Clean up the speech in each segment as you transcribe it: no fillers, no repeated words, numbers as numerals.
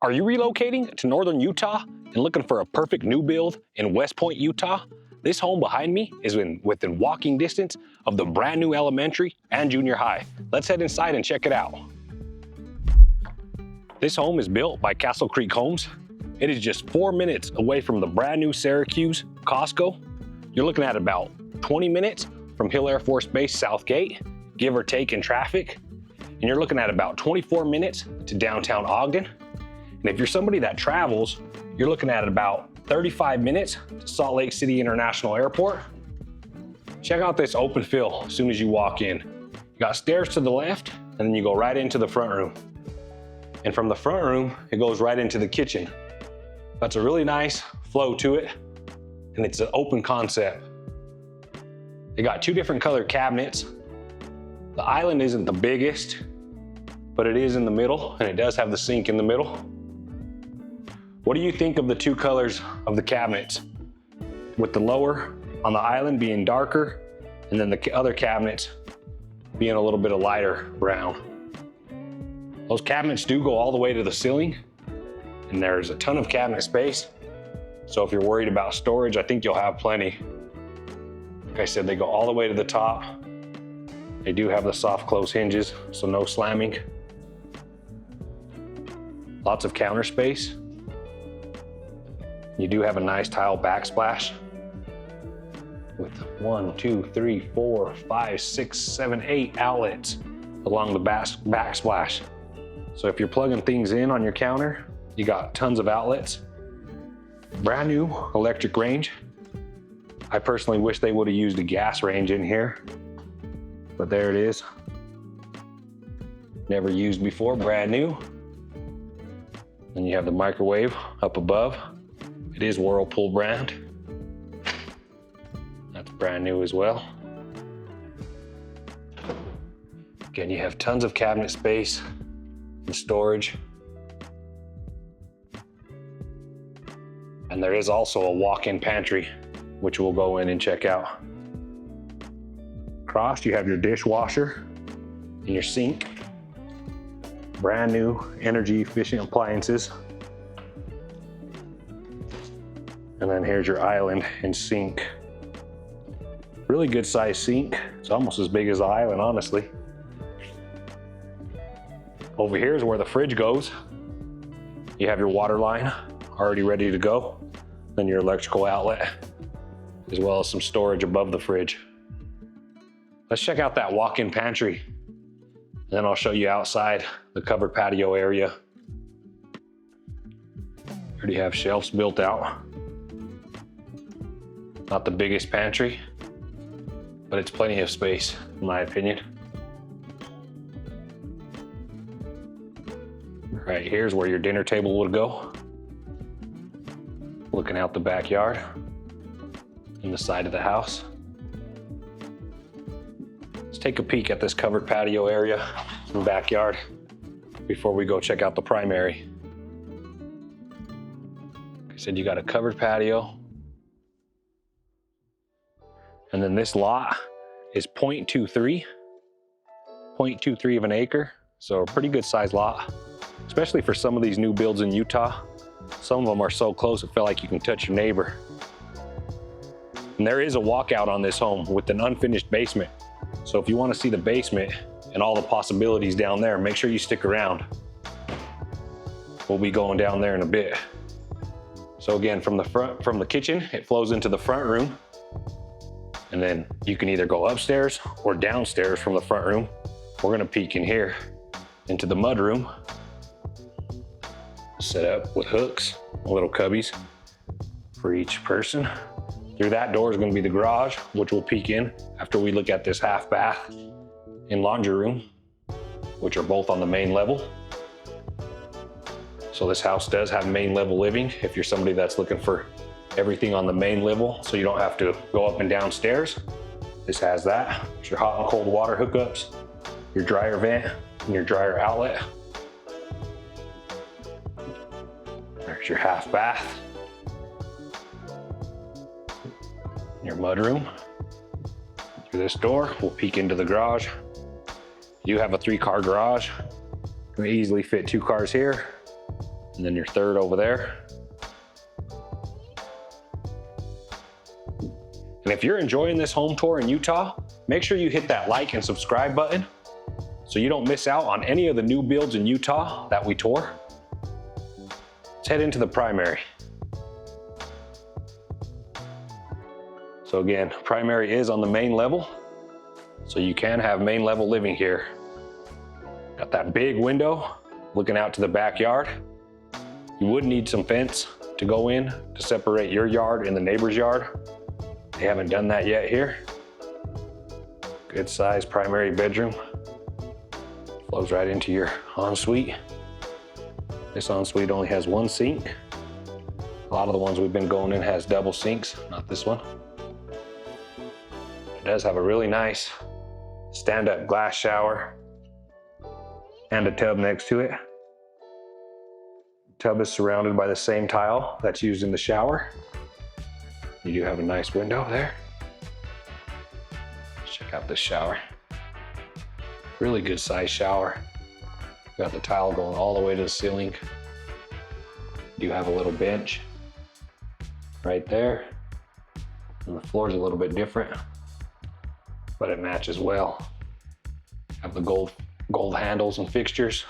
Are you relocating to northern Utah and looking for a perfect new build in West Point, Utah? This home behind me is within walking distance of the brand new elementary and junior high. Let's head inside and check it out. This home is built by Castle Creek Homes. It is just 4 minutes away from the brand new Syracuse Costco. You're looking at about 20 minutes from Hill Air Force Base Southgate, give or take in traffic. And you're looking at about 24 minutes to downtown Ogden. And if you're somebody that travels, you're looking at about 35 minutes to Salt Lake City International Airport. Check out this open fill as soon as you walk in. You got stairs to the left, and then you go right into the front room. And from the front room, it goes right into the kitchen. That's a really nice flow to it, and it's an open concept. They got 2 different color cabinets. The island isn't the biggest, but it is in the middle, and it does have the sink in the middle. What do you think of the 2 colors of the cabinets? With the lower on the island being darker, and then the other cabinets being a little bit of lighter brown. Those cabinets do go all the way to the ceiling, and there's a ton of cabinet space. So if you're worried about storage, I think you'll have plenty. Like I said, they go all the way to the top. They do have the soft close hinges, so no slamming. Lots of counter space. You do have a nice tile backsplash with 1, 2, 3, 4, 5, 6, 7, 8 outlets along the backsplash. So if you're plugging things in on your counter, you got tons of outlets. Brand new electric range. I personally wish they would have used a gas range in here, but there it is. Never used before, brand new. Then you have the microwave up above. It is Whirlpool brand. That's brand new as well. Again, you have tons of cabinet space and storage. And there is also a walk-in pantry, which we'll go in and check out. Across, you have your dishwasher and your sink. Brand new energy efficient appliances. And then here's your island and sink. Really good sized sink. It's almost as big as the island, honestly. Over here is where the fridge goes. You have your water line already ready to go. Then your electrical outlet, as well as some storage above the fridge. Let's check out that walk-in pantry. Then I'll show you outside the covered patio area. Already have shelves built out. Not the biggest pantry, but it's plenty of space, in my opinion. Right here's where your dinner table would go. Looking out the backyard and the side of the house. Let's take a peek at this covered patio area and backyard before we go check out the primary. Like I said, you got a covered patio. And then this lot is 0.23 of an acre. So a pretty good sized lot, especially for some of these new builds in Utah. Some of them are so close it felt like you can touch your neighbor. And there is a walkout on this home with an unfinished basement. So if you want to see the basement and all the possibilities down there, make sure you stick around. We'll be going down there in a bit. So again, from the kitchen, it flows into the front room. And then you can either go upstairs or downstairs from the front room. We're gonna peek in here into the mudroom. Set up with hooks, little cubbies for each person. Through that door is gonna be the garage, which we'll peek in after we look at this half bath and laundry room, which are both on the main level. So this house does have main level living if you're somebody that's looking for everything on the main level so you don't have to go up and down stairs. This has that. It's your hot and cold water hookups, your dryer vent, and your dryer outlet. There's your half bath. Your mudroom. Through this door, we'll peek into the garage. You have a 3-car garage. You can easily fit 2 cars here. and then your third over there. And if you're enjoying this home tour in Utah, make sure you hit that like and subscribe button so you don't miss out on any of the new builds in Utah that we tour. Let's head into the primary. So again, primary is on the main level, so you can have main level living here. Got that big window looking out to the backyard. You would need some fence to go in to separate your yard and the neighbor's yard. They haven't done that yet here. Good size primary bedroom. Flows right into your ensuite. This ensuite only has one sink. A lot of the ones we've been going in has double sinks, not this one. It does have a really nice stand-up glass shower and a tub next to it. The tub is surrounded by the same tile that's used in the shower. You do have a nice window there. Let's check out this shower. Really good size shower. Got the tile going all the way to the ceiling. You do have a little bench right there. And the floor is a little bit different, but it matches well. Have the gold handles and fixtures.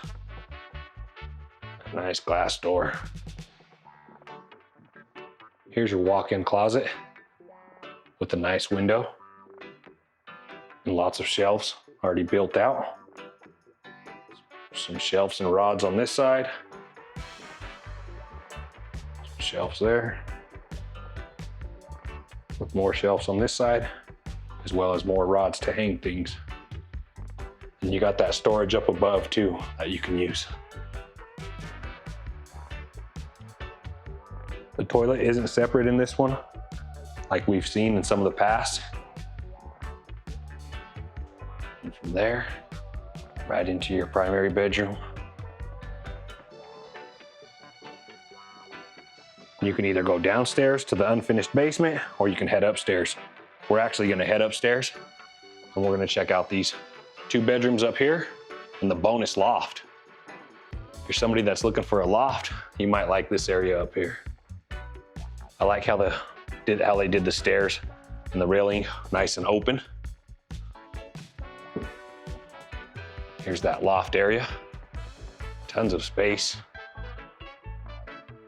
A nice glass door. Here's your walk-in closet with a nice window and lots of shelves already built out. Some shelves and rods on this side. Some shelves there. With more shelves on this side, as well as more rods to hang things. And you got that storage up above too that you can use. The toilet isn't separate in this one, like we've seen in some of the past. And from there, right into your primary bedroom. You can either go downstairs to the unfinished basement, or you can head upstairs. We're actually gonna head upstairs, and we're gonna check out these 2 bedrooms up here and the bonus loft. If you're somebody that's looking for a loft, you might like this area up here. I like how they did the stairs and the railing nice and open. Here's that loft area. Tons of space.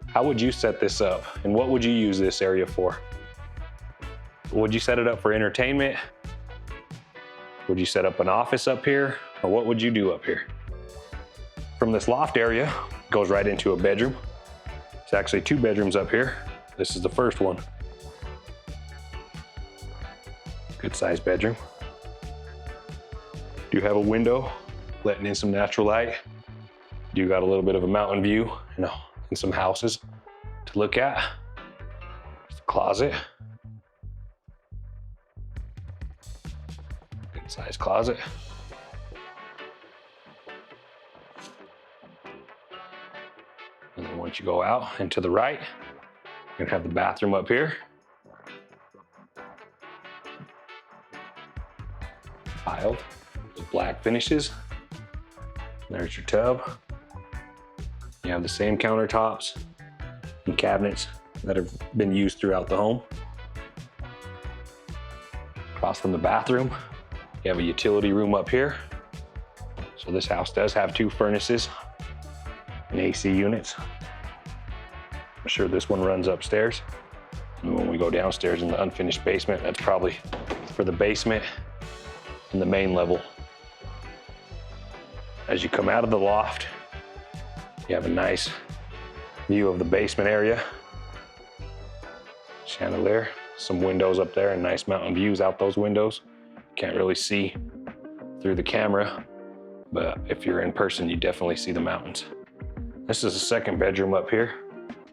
How would you set this up, and what would you use this area for? Would you set it up for entertainment? Would you set up an office up here? Or what would you do up here? From this loft area, it goes right into a bedroom. It's actually 2 bedrooms up here. This is the first one. Good sized bedroom. Do have a window, letting in some natural light. Do got a little bit of a mountain view, and some houses to look at. There's the closet. Good sized closet. And then once you go out and to the right, you're gonna have the bathroom up here. Tiled with black finishes. There's your tub. You have the same countertops and cabinets that have been used throughout the home. Across from the bathroom, you have a utility room up here. So this house does have 2 furnaces and AC units. I'm sure this one runs upstairs. And when we go downstairs in the unfinished basement, that's probably for the basement and the main level. As you come out of the loft, you have a nice view of the basement area. Chandelier, some windows up there, and nice mountain views out those windows. Can't really see through the camera, but if you're in person, you definitely see the mountains. This is the second bedroom up here.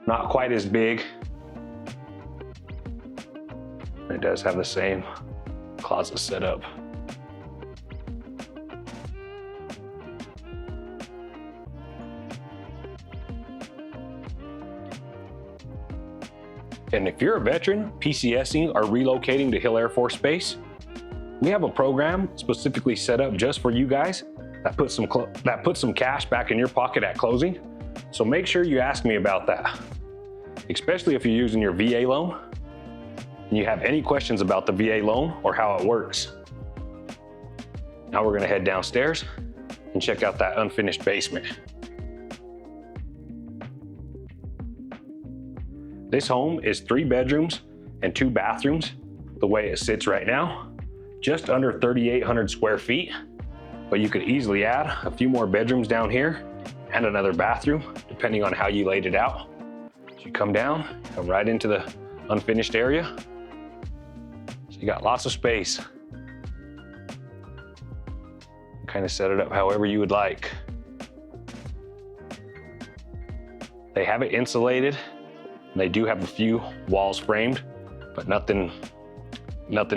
Not quite as big. It does have the same closet setup. And if you're a veteran, PCSing, or relocating to Hill Air Force Base, we have a program specifically set up just for you guys that puts some cash back in your pocket at closing. So make sure you ask me about that, especially if you're using your VA loan and you have any questions about the VA loan or how it works. Now we're gonna head downstairs and check out that unfinished basement. This home is 3 bedrooms and 2 bathrooms the way it sits right now, just under 3,800 square feet, but you could easily add a few more bedrooms down here and another bathroom, depending on how you laid it out. So you come down, come right into the unfinished area. So you got lots of space. Kind of set it up however you would like. They have it insulated. They do have a few walls framed, but nothing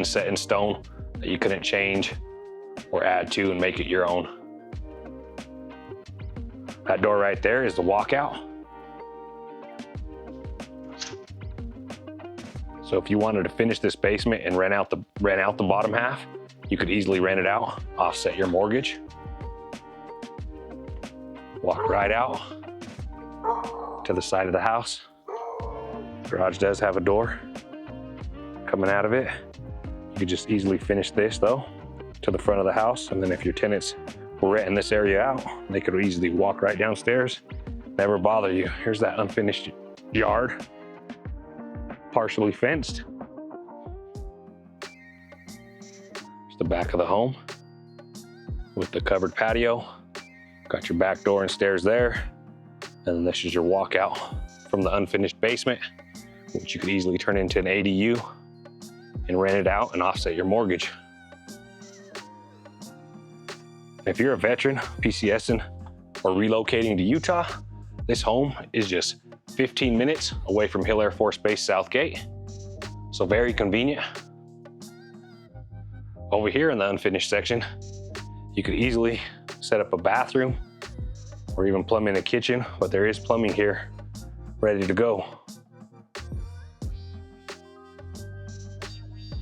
set in stone that you couldn't change or add to and make it your own. That door right there is the walkout. So if you wanted to finish this basement and rent out the bottom half, you could easily rent it out, offset your mortgage. Walk right out to the side of the house. Garage does have a door coming out of it. You could just easily finish this though to the front of the house, and then if your tenants were renting this area out, they could easily walk right downstairs, never bother you. Here's that unfinished yard, partially fenced. Here's the back of the home with the covered patio. Got your back door and stairs there, and then this is your walkout from the unfinished basement, which you could easily turn into an ADU and rent it out and offset your mortgage. If you're a veteran, PCSing, or relocating to Utah, this home is just 15 minutes away from Hill Air Force Base Southgate, so very convenient. Over here in the unfinished section, you could easily set up a bathroom or even plumb in a kitchen, but there is plumbing here ready to go.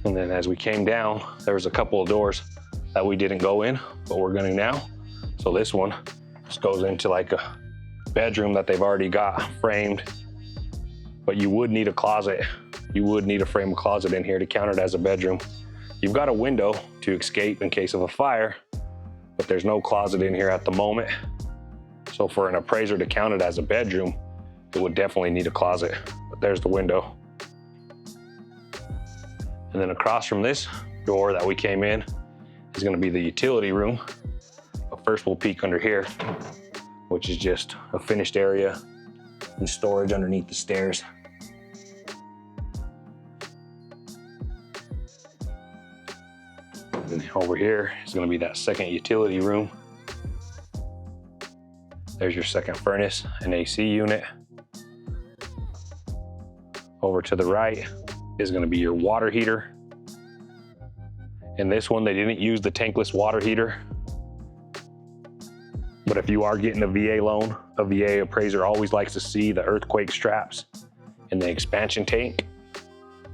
And then as we came down, there was a couple of doors that we didn't go in, but we're going to now. So this one just goes into like a bedroom that they've already got framed, but you would need a closet. You would need a frame closet in here to count it as a bedroom. You've got a window to escape in case of a fire, but there's no closet in here at the moment. So for an appraiser to count it as a bedroom, it would definitely need a closet, but there's the window. And then across from this door that we came in is gonna be the utility room. But first we'll peek under here, which is just a finished area and storage underneath the stairs. And over here is gonna be that second utility room. There's your second furnace and AC unit. Over to the right is gonna be your water heater. In this one, they didn't use the tankless water heater. But if you are getting a VA loan, a VA appraiser always likes to see the earthquake straps in the expansion tank,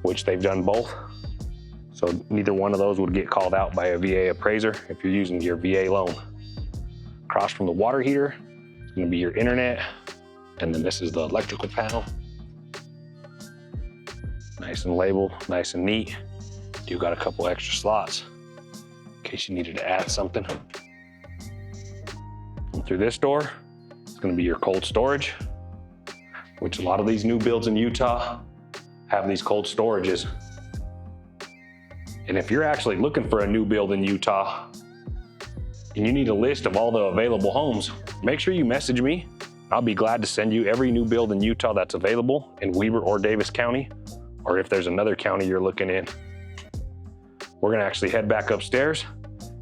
which they've done both. So neither one of those would get called out by a VA appraiser if you're using your VA loan. Across from the water heater is gonna be your internet, and then this is the electrical panel. Nice and labeled, nice and neat. You got a couple extra slots in case you needed to add something. And through this door, it's gonna be your cold storage, which a lot of these new builds in Utah have these cold storages. And if you're actually looking for a new build in Utah and you need a list of all the available homes, make sure you message me. I'll be glad to send you every new build in Utah that's available in Weber or Davis County, or if there's another county you're looking in. We're gonna actually head back upstairs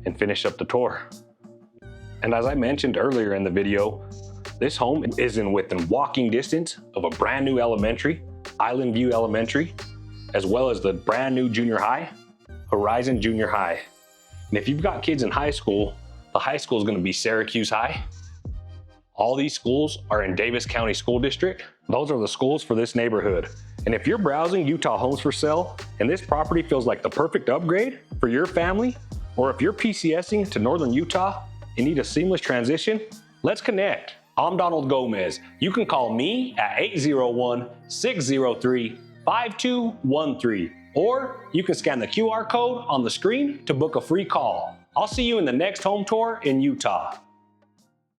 and finish up the tour. And as I mentioned earlier in the video, this home is within walking distance of a brand new elementary, Island View Elementary, as well as the brand new junior high, Horizon Junior High. And if you've got kids in high school, the high school is gonna be Syracuse High. All these schools are in Davis County School District. Those are the schools for this neighborhood. And if you're browsing Utah homes for sale and this property feels like the perfect upgrade for your family, or if you're PCSing to Northern Utah and need a seamless transition, let's connect. I'm Donald Gomez. You can call me at 801-603-5213, or you can scan the QR code on the screen to book a free call. I'll see you in the next home tour in Utah.